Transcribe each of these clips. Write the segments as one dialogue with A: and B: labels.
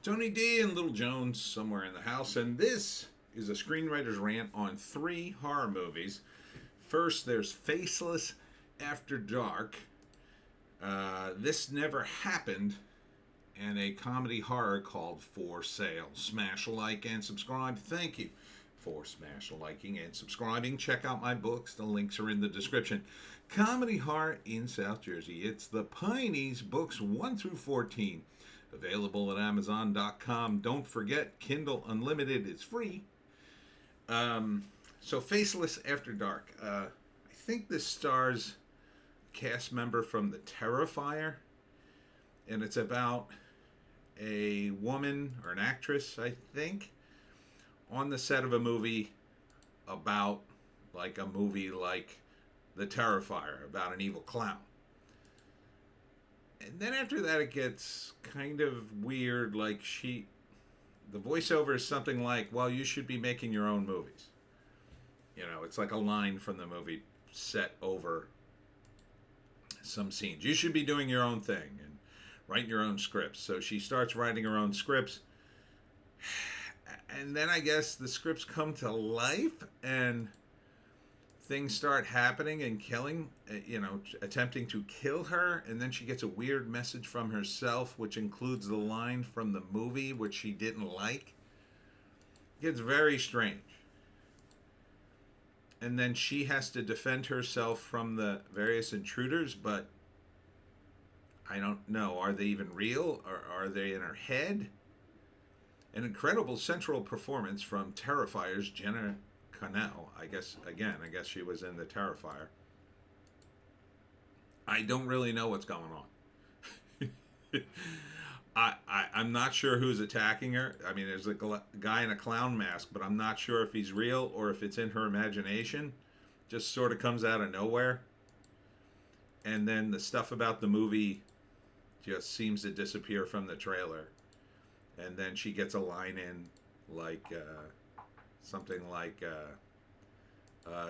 A: Tony D and Little Jones somewhere in the house, and this is a screenwriter's rant on 3 horror movies. First, there's Faceless After Dark. This Never Happened, and a comedy horror called For Sale. Smash a like and subscribe. Thank you for smash a liking and subscribing. Check out my books. The links are in the description. Comedy horror in South Jersey. It's the Pineys, books 1 through 14. Available at Amazon.com. Don't forget, Kindle Unlimited is free. So Faceless After Dark. I think this stars a cast member from The Terrifier. And it's about a woman, or an actress, I think, on the set of a movie about, like a movie like The Terrifier, about an evil clown. And then after that it gets kind of weird, like the voiceover is something like, well, you should be making your own movies. You know, it's like a line from the movie set over some scenes. You should be doing your own thing and writing your own scripts. So she starts writing her own scripts. And then I guess the scripts come to life and things start happening and killing, attempting to kill her. And then she gets a weird message from herself, which includes the line from the movie, which she didn't like. It gets very strange. And then she has to defend herself from the various intruders, but I don't know. Are they even real? Or are they in her head? An incredible central performance from Terrifier's Jenna Connell. I guess she was in The Terrifier. I don't really know what's going on. I'm not sure who's attacking her. I mean, there's a guy in a clown mask, but I'm not sure if he's real or if it's in her imagination. Just sort of comes out of nowhere. And then the stuff about the movie just seems to disappear from the trailer. And then she gets a line in like something like,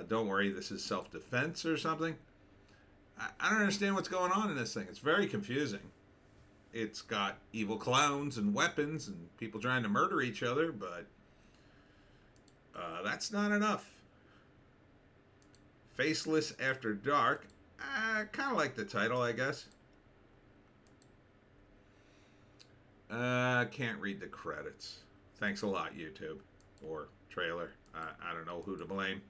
A: don't worry, this is self-defense or something. I don't understand what's going on in this thing. It's very confusing. It's got evil clowns and weapons and people trying to murder each other, but that's not enough. Faceless After Dark. I kind of like the title, I guess. Can't read the credits. Thanks a lot, YouTube. Or trailer. I don't know who to blame.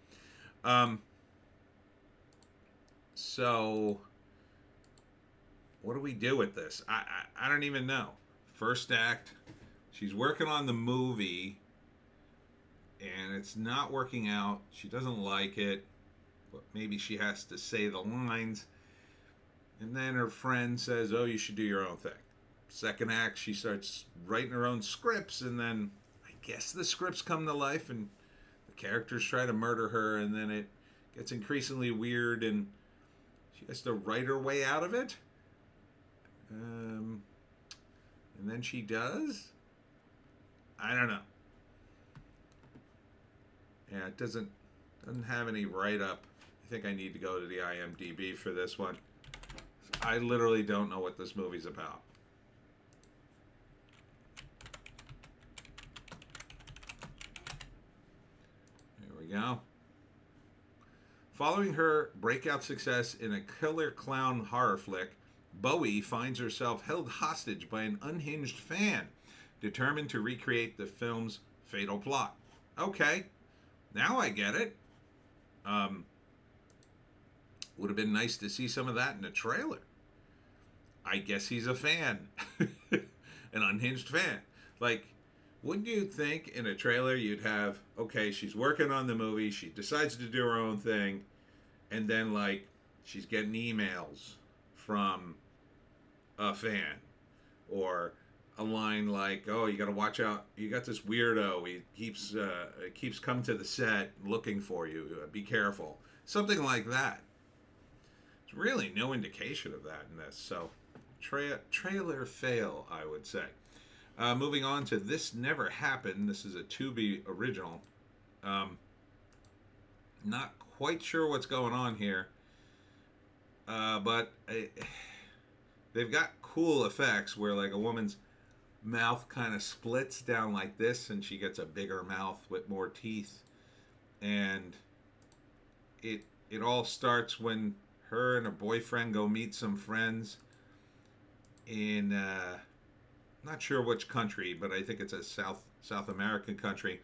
A: So, what do we do with this? I don't even know. First act, she's working on the movie, and it's not working out. She doesn't like it, but maybe she has to say the lines. And then her friend says, oh, you should do your own thing. Second act, she starts writing her own scripts, and then I guess the scripts come to life, and the characters try to murder her, and then it gets increasingly weird, and she has to write her way out of it. And then she does? I don't know. Yeah, it doesn't have any write-up. I think I need to go to the IMDb for this one. I literally don't know what this movie's about. Here we go. Following her breakout success in a killer clown horror flick, Bowie finds herself held hostage by an unhinged fan, determined to recreate the film's fatal plot. Okay, now I get it. Would have been nice to see some of that in a trailer. I guess he's a fan. An unhinged fan. Like, wouldn't you think in a trailer you'd have, okay, she's working on the movie, she decides to do her own thing, and then, like, she's getting emails from a fan, or a line like, oh, you got to watch out, you got this weirdo, he keeps coming to the set looking for you, be careful, something like that. There's really no indication of that in this, so trailer fail, I would say. Moving on to This Never Happened. This is a Tubi original. Not quite sure what's going on here, but they've got cool effects where, like, a woman's mouth kind of splits down like this, and she gets a bigger mouth with more teeth. And it all starts when her and her boyfriend go meet some friends in not sure which country, but I think it's a South American country.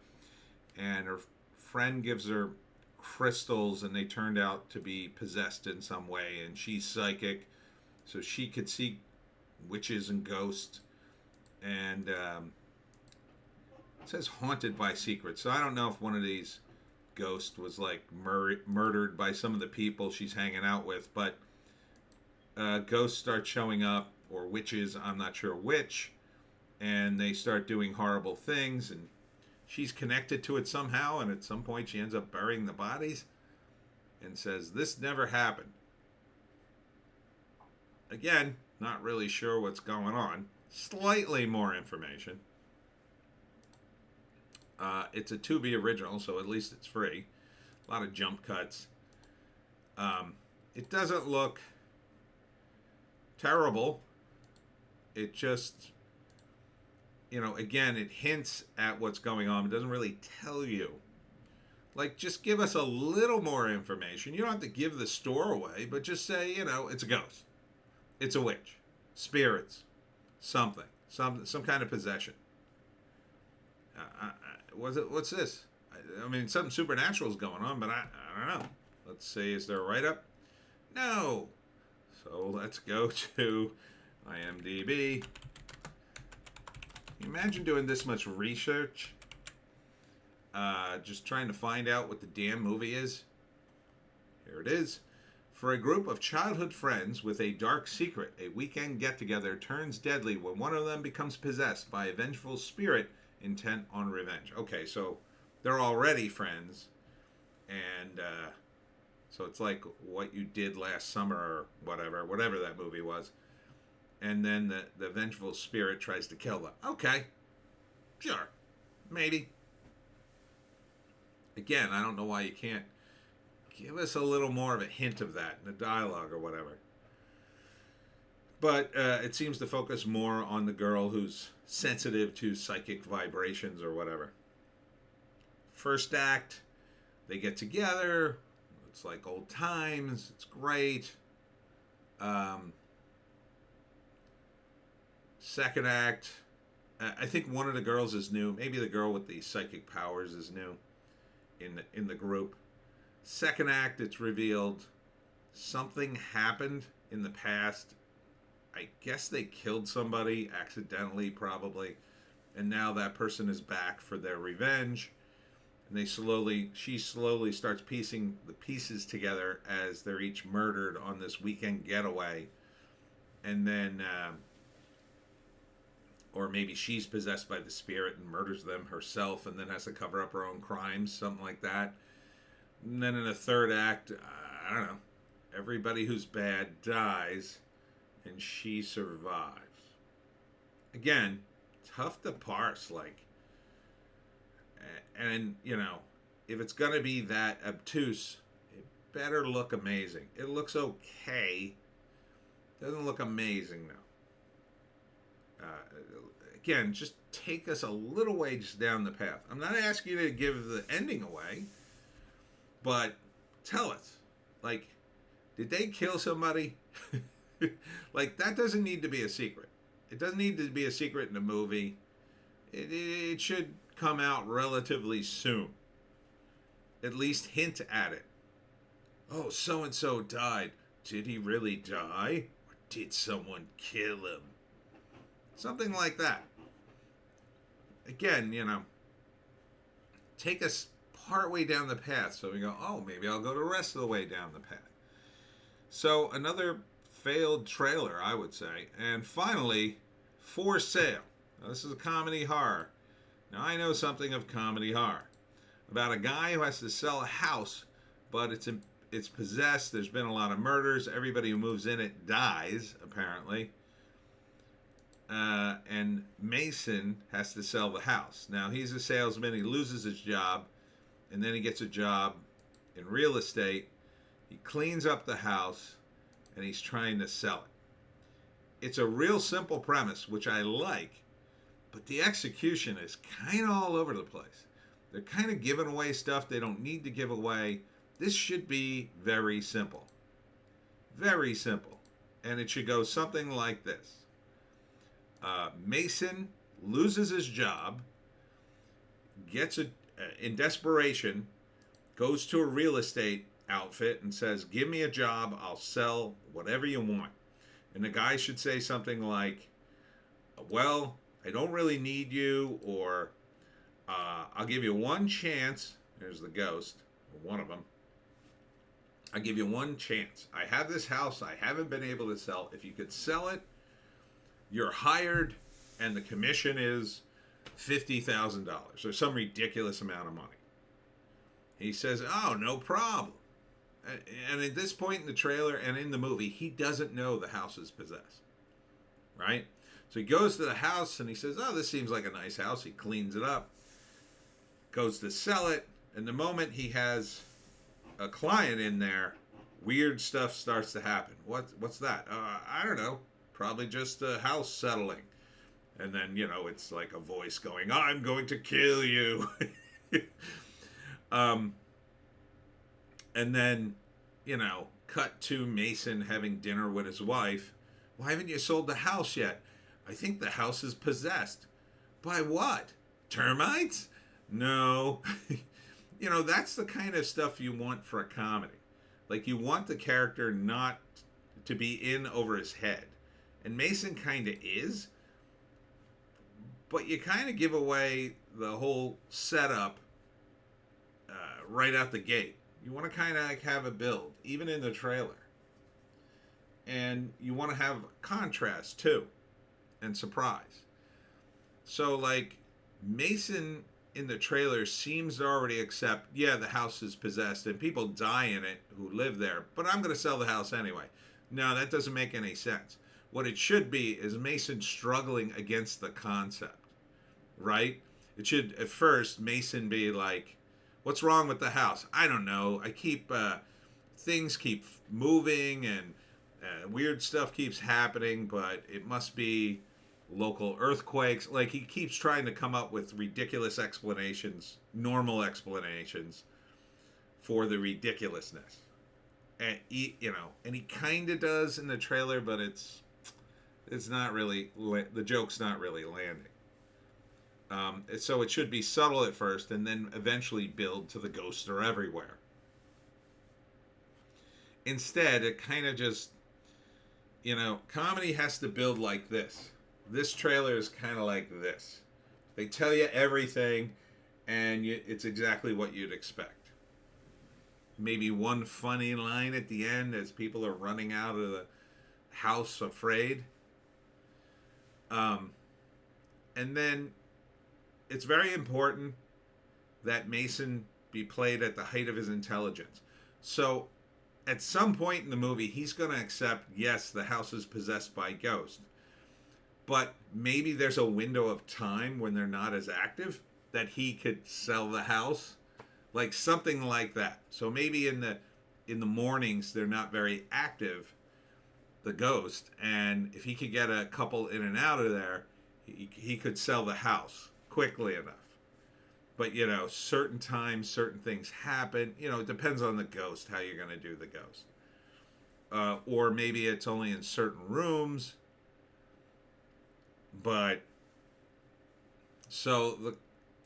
A: And her friend gives her crystals, and they turned out to be possessed in some way. And she's psychic, so she could see witches and ghosts. And it says haunted by secrets. So I don't know if one of these ghosts was like murdered by some of the people she's hanging out with, but ghosts start showing up, or witches, I'm not sure which, and they start doing horrible things, and she's connected to it somehow, and at some point she ends up burying the bodies and says, "This never happened." Again, not really sure what's going on. Slightly more information. It's a Tubi original, so at least it's free. A lot of jump cuts. It doesn't look terrible. It just, again, it hints at what's going on. It doesn't really tell you. Like, just give us a little more information. You don't have to give the store away, but just say, it's a ghost. It's a witch. Spirits. Something. Some kind of possession. What's this? I mean, something supernatural is going on, but I don't know. Let's see, is there a write-up? No. So let's go to IMDb. Can you imagine doing this much research? Just trying to find out what the damn movie is. Here it is. For a group of childhood friends with a dark secret, a weekend get-together turns deadly when one of them becomes possessed by a vengeful spirit intent on revenge. Okay, so they're already friends, and so it's like What You Did Last Summer, or whatever that movie was. And then the vengeful spirit tries to kill them. Okay, sure, maybe. Again, I don't know why you can't give us a little more of a hint of that in the dialogue or whatever. But it seems to focus more on the girl who's sensitive to psychic vibrations or whatever. First act, they get together. It's like old times. It's great. Second act, I think one of the girls is new. Maybe the girl with the psychic powers is new in the group. Second act, it's revealed something happened in the past. I guess they killed somebody accidentally, probably, and now that person is back for their revenge. And she slowly starts piecing the pieces together as they're each murdered on this weekend getaway. And then, or maybe she's possessed by the spirit and murders them herself and then has to cover up her own crimes, something like that. And then in the third act, I don't know, everybody who's bad dies and she survives. Again, tough to parse, like, and if it's gonna be that obtuse, it better look amazing. It looks okay. Doesn't look amazing though. Again, just take us a little ways down the path. I'm not asking you to give the ending away, but tell us, like, did they kill somebody? Like, that doesn't need to be a secret. It doesn't need to be a secret in a movie. It should come out relatively soon. At least hint at it. Oh, so-and-so died. Did he really die? Or did someone kill him? Something like that. Again, take us partway down the path so we go, oh, maybe I'll go the rest of the way down the path. So another failed trailer, I would say. And finally, For Sale. Now, this is a comedy horror. Now, I know something of comedy horror. About a guy who has to sell a house, but it's possessed. There's been a lot of murders. Everybody who moves in it dies, apparently. And Mason has to sell the house. Now, he's a salesman. He loses his job, and then he gets a job in real estate. He cleans up the house, and he's trying to sell it. It's a real simple premise, which I like, but the execution is kind of all over the place. They're kind of giving away stuff they don't need to give away. This should be very simple. Very simple. And it should go something like this. Mason loses his job, gets in desperation, goes to a real estate outfit and says, give me a job, I'll sell whatever you want. And the guy should say something like, well, I don't really need you, or I'll give you one chance. There's the ghost, one of them. I'll give you one chance. I have this house I haven't been able to sell. If you could sell it, you're hired, and the commission is $50,000 or some ridiculous amount of money. He says, oh, no problem. And at this point in the trailer and in the movie, he doesn't know the house is possessed, right? So he goes to the house and he says, oh, this seems like a nice house. He cleans it up, goes to sell it, and the moment he has a client in there, weird stuff starts to happen. What's that? I don't know. Probably just a house settling. And then, it's like a voice going, I'm going to kill you. And then, cut to Mason having dinner with his wife. Why haven't you sold the house yet? I think the house is possessed. By what? Termites? No. That's the kind of stuff you want for a comedy. Like, you want the character not to be in over his head. And Mason kind of is. But you kind of give away the whole setup right out the gate. You want to kind of have a build, even in the trailer. And you want to have contrast, too, and surprise. So, like, Mason in the trailer seems to already accept, yeah, the house is possessed and people die in it who live there, but I'm going to sell the house anyway. No, that doesn't make any sense. What it should be is Mason struggling against the concept, right? It should, at first, Mason be like, what's wrong with the house? I don't know. Things keep moving and weird stuff keeps happening, but it must be local earthquakes. Like, he keeps trying to come up with ridiculous explanations, normal explanations for the ridiculousness. And he kind of does in the trailer, but it's not really, the joke's not really landing. So it should be subtle at first and then eventually build to the ghosts are everywhere. Instead, it kind of just, comedy has to build like this. This trailer is kind of like this. They tell you everything, and it's exactly what you'd expect. Maybe one funny line at the end as people are running out of the house afraid. And then it's very important that Mason be played at the height of his intelligence. So at some point in the movie, he's going to accept, yes, the house is possessed by ghosts. But maybe there's a window of time when they're not as active that he could sell the house. Like something like that. So maybe in the mornings, they're not very active, the ghost. And if he could get a couple in and out of there, he could sell the house quickly enough. But, certain times, certain things happen. It depends on the ghost, how you're going to do the ghost. Or maybe it's only in certain rooms. But, so,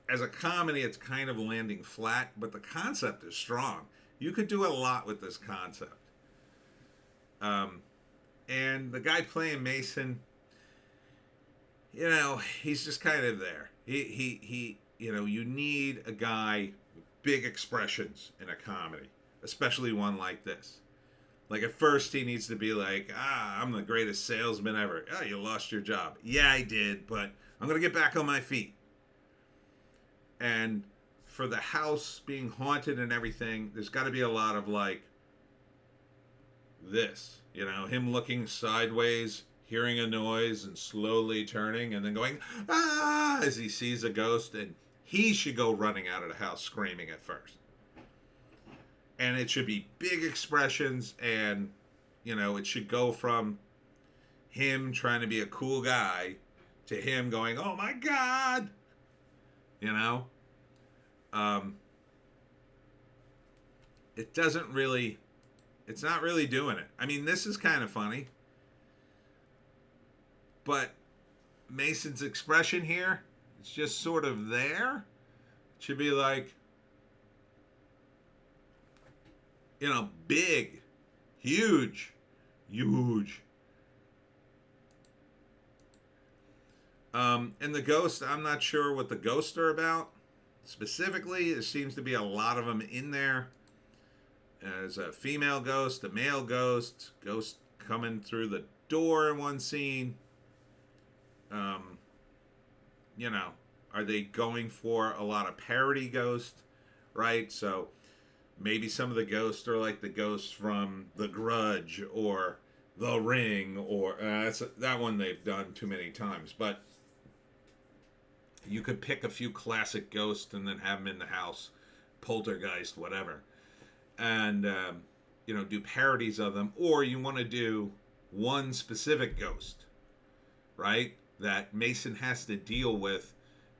A: as a comedy, it's kind of landing flat, but the concept is strong. You could do a lot with this concept. And the guy playing Mason, he's just kind of there. He you need a guy with big expressions in a comedy, especially one like this. Like, at first, he needs to be like, I'm the greatest salesman ever. Oh, you lost your job. Yeah, I did, but I'm going to get back on my feet. And for the house being haunted and everything, there's got to be a lot of, like, this. Him looking sideways, hearing a noise, and slowly turning, and then going, as he sees a ghost, and he should go running out of the house screaming at first. And it should be big expressions, and, it should go from him trying to be a cool guy to him going, "Oh my God," you know. Um, it doesn't really, it's not really doing it. I mean, this is kind of funny, but Mason's expression here, it's just sort of there. It should be like, big, huge, huge. And the ghost, I'm not sure what the ghosts are about. Specifically, there seems to be a lot of them in there. There's a female ghost, a male ghost, ghost coming through the door in one scene. You know, are they going for a lot of parody ghosts, right? So maybe some of the ghosts are like the ghosts from The Grudge or The Ring, or that one they've done too many times. But you could pick a few classic ghosts and then have them in the house, poltergeist, whatever, and do parodies of them. Or you want to do one specific ghost, right, that Mason has to deal with,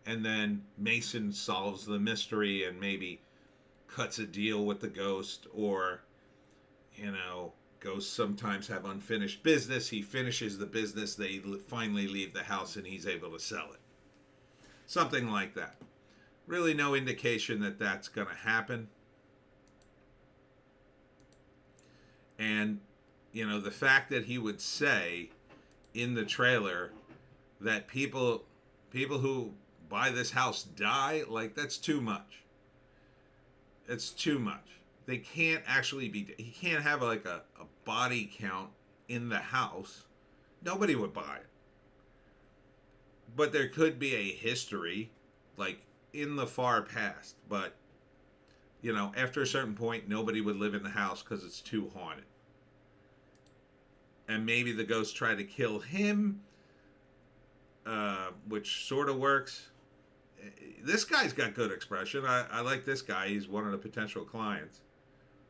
A: and then Mason solves the mystery and maybe cuts a deal with the ghost. Or ghosts sometimes have unfinished business. He finishes the business, they finally leave the house, and he's able to sell it. Something like that. Really no indication that that's going to happen. And, the fact that he would say in the trailer that people who buy this house die, like, that's too much. It's too much. They can't actually be, he can't have like a body count in the house. Nobody would buy it. But there could be a history, like, in the far past. But, after a certain point, nobody would live in the house because it's too haunted. And maybe the ghosts try to kill him, which sort of works. This guy's got good expression. I like this guy. He's one of the potential clients.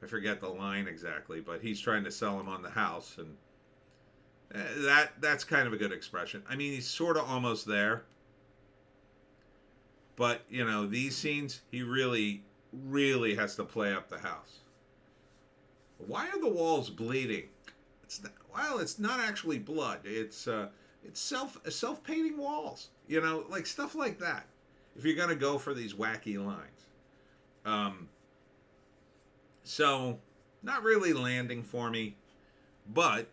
A: I forget the line exactly, but he's trying to sell him on the house, and that's kind of a good expression. I mean, he's sort of almost there. But, these scenes, he really, really has to play up the house. Why are the walls bleeding? It's not actually blood. It's self-painting walls. Like stuff like that. If you're going to go for these wacky lines. So, not really landing for me, but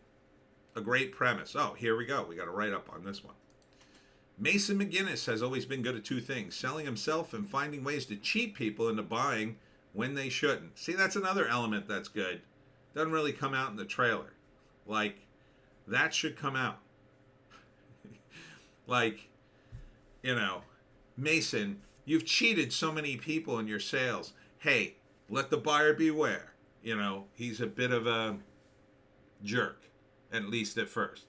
A: a great premise. Oh, here we go. We got a write-up on this one. Mason McGinnis has always been good at two things: selling himself and finding ways to cheat people into buying when they shouldn't. See, that's another element that's good. Doesn't really come out in the trailer. Like, that should come out. Like, Mason, you've cheated so many people in your sales. Hey, let the buyer beware. He's a bit of a jerk, at least at first.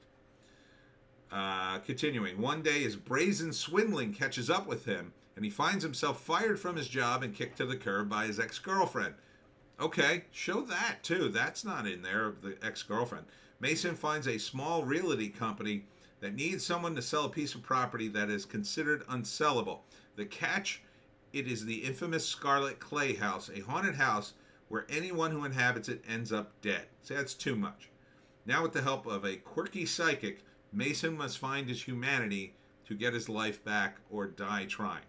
A: Continuing, one day his brazen swindling catches up with him, and he finds himself fired from his job and kicked to the curb by his ex-girlfriend. Okay, show that too. That's not in there, the ex-girlfriend. Mason finds a small realty company that needs someone to sell a piece of property that is considered unsellable. The catch: it is the infamous Scarlet Clay House, a haunted house where anyone who inhabits it ends up dead. See, that's too much. Now, with the help of a quirky psychic, Mason must find his humanity to get his life back or die trying.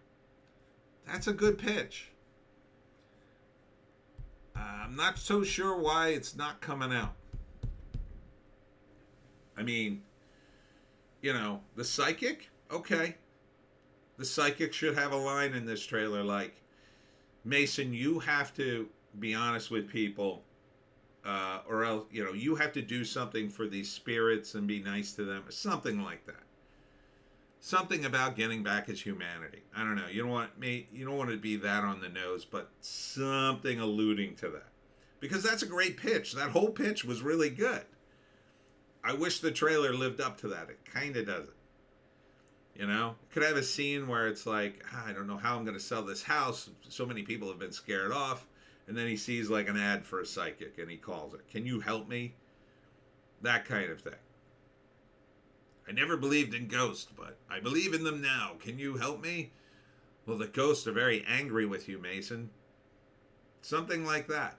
A: That's a good pitch. I'm not so sure why it's not coming out. I mean, the psychic? Okay. The psychic should have a line in this trailer like, Mason, you have to be honest with people, or else, you have to do something for these spirits and be nice to them, or something like that. Something about getting back his humanity. I don't know. You don't want to be that on the nose, but something alluding to that. Because that's a great pitch. That whole pitch was really good. I wish the trailer lived up to that. It kind of doesn't. Could have a scene where it's like, I don't know how I'm going to sell this house. So many people have been scared off. And then he sees like an ad for a psychic and he calls it. Can you help me? That kind of thing. I never believed in ghosts, but I believe in them now. Can you help me? Well, the ghosts are very angry with you, Mason. Something like that.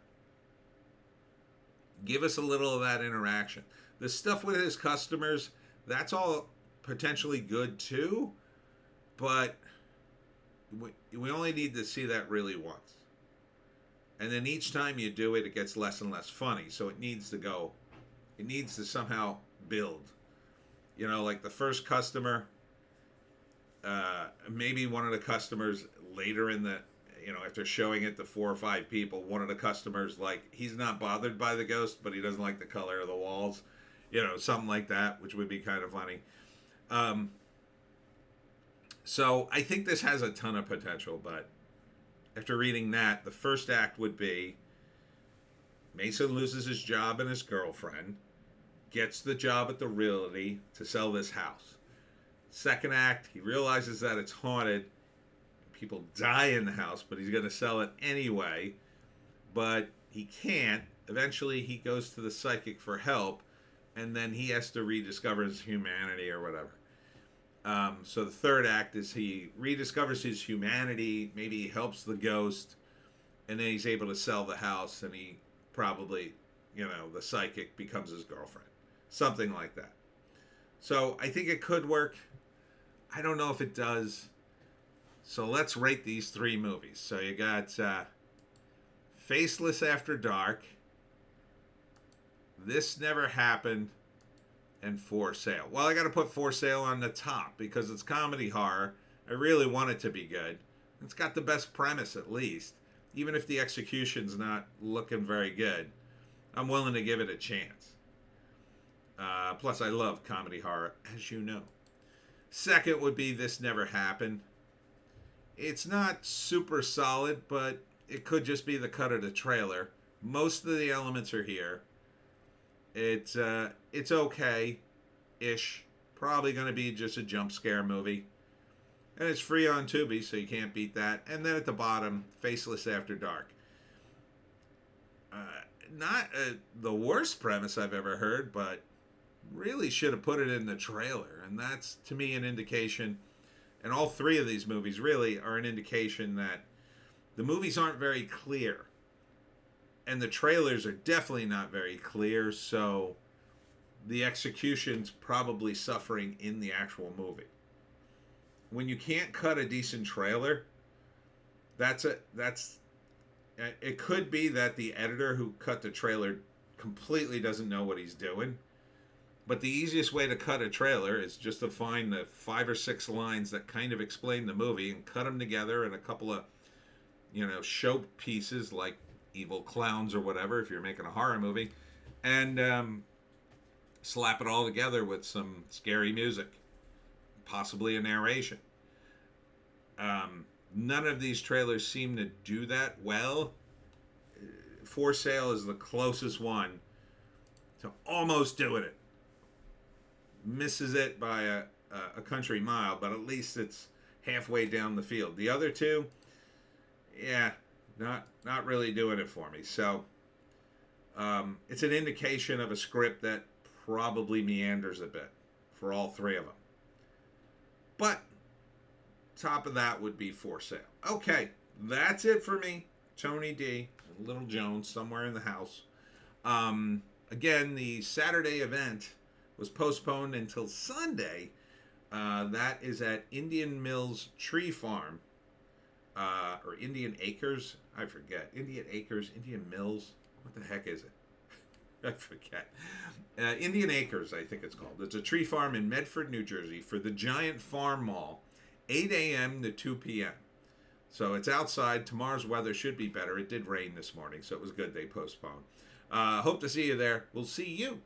A: Give us a little of that interaction. The stuff with his customers, that's all potentially good too, but we only need to see that really once. And then each time you do it, it gets less and less funny. So it needs to somehow build. You know, like the first customer, maybe one of the customers later in the, after showing it to 4 or 5 people, one of the customers, like, he's not bothered by the ghost, but he doesn't like the color of the walls. Something like that, which would be kind of funny. So I think this has a ton of potential, but after reading that, the first act would be Mason loses his job and his girlfriend, gets the job at the realty to sell this house. Second act, he realizes that it's haunted. People die in the house, but he's going to sell it anyway. But he can't. Eventually, he goes to the psychic for help, and then he has to rediscover his humanity or whatever. So the third act is he rediscovers his humanity. Maybe he helps the ghost, and then he's able to sell the house, and he probably, the psychic becomes his girlfriend. Something like that. So I think it could work. I don't know if it does. So let's rate these 3 movies. So you got Faceless After Dark, This Never Happened, and For Sale. Well, I got to put For Sale on the top because it's comedy horror. I really want it to be good. It's got the best premise, at least. Even if the execution's not looking very good, I'm willing to give it a chance. Plus, I love comedy horror, as you know. Second would be This Never Happened. It's not super solid, but it could just be the cut of the trailer. Most of the elements are here. It's okay-ish. Probably going to be just a jump scare movie. And it's free on Tubi, so you can't beat that. And then at the bottom, Faceless After Dark. Not the worst premise I've ever heard, but really should have put it in the trailer. And that's, to me, an indication. And all 3 of these movies really are an indication that the movies aren't very clear. And the trailers are definitely not very clear, so the execution's probably suffering in the actual movie. When you can't cut a decent trailer, it could be that the editor who cut the trailer completely doesn't know what he's doing. But the easiest way to cut a trailer is just to find the 5 or 6 lines that kind of explain the movie and cut them together in a couple of, show pieces like evil clowns or whatever, if you're making a horror movie, and slap it all together with some scary music, possibly a narration. None of these trailers seem to do that well. For Sale is the closest one to almost doing it. Misses it by a country mile, but at least it's halfway down the field. The other 2, not really doing it for me. So it's an indication of a script that probably meanders a bit for all 3 of them. But top of that would be For Sale. Okay, that's it for me. Tony D, Little Jones, somewhere in the house. Again, the Saturday event was postponed until Sunday. That is at Indian Mills Tree Farm. Or Indian Acres. I forget. Indian Acres, Indian Mills. What the heck is it? I forget. Indian Acres, I think it's called. It's a tree farm in Medford, New Jersey for the Giant Farm Mall, 8 a.m. to 2 p.m. So it's outside. Tomorrow's weather should be better. It did rain this morning, so it was good they postponed. Hope to see you there. We'll see you